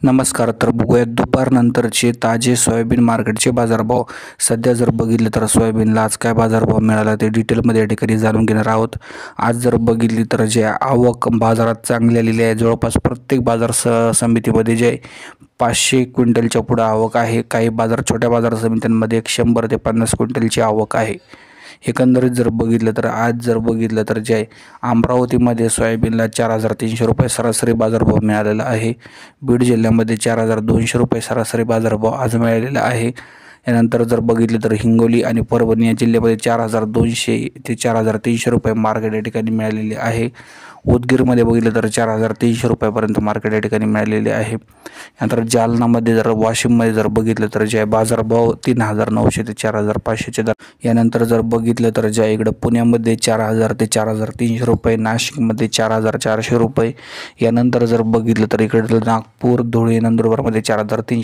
नमस्कार. तर बघूयात दुपारनंतरचे ताजे सोयाबीन मार्केटचे बाजारभाव. सध्या जर बघितलं तर सोयाबीनला आज काय बाजारभाव मिळाला ते डिटेलमध्ये या ठिकाणी जाणून घेणार आहोत. आज जर बघितली तर जे आवक बाजारात चांगली आलेली आहे. जवळपास प्रत्येक बाजार समितीमध्ये जे 500 क्विंटलच्या पुढे आवक आहे. काही छोट्या बाजार समित्यांमध्ये 100 ते 50 क्विंटलची आवक आहे. एकंदरीत जर बघितलं तर आज जर बघितलं तर जे अमरावतीमध्ये सोयाबीनला 4,300 रुपये सरासरी बाजारभाव मिळालेला आहे. बीड जिल्ह्यामध्ये 4,200 रुपये सरासरी बाजारभाव आज मिळालेला आहे. यानंतर जर बघितलं तर हिंगोली आणि परभणी या जिल्ह्यामध्ये 4,200 ते 4,300 रुपये मार्केट या ठिकाणी मिळालेले आहे. उदगीरमध्ये बघितलं तर 4,300 रुपयापर्यंत मार्केट या ठिकाणी मिळालेले आहे. नंतर जालनामध्ये जर वाशिममध्ये जर बघितलं तर जे बाजारभाव 3,900 ते 4,500चे दर. यानंतर जर बघितलं तर ज्या इकडं पुण्यामध्ये 4,000 ते 4,300 रुपये, नाशिकमध्ये 4,400 रुपये. यानंतर जर बघितलं तर इकडं नागपूर, धुळे, नंदुरबारमध्ये 4,300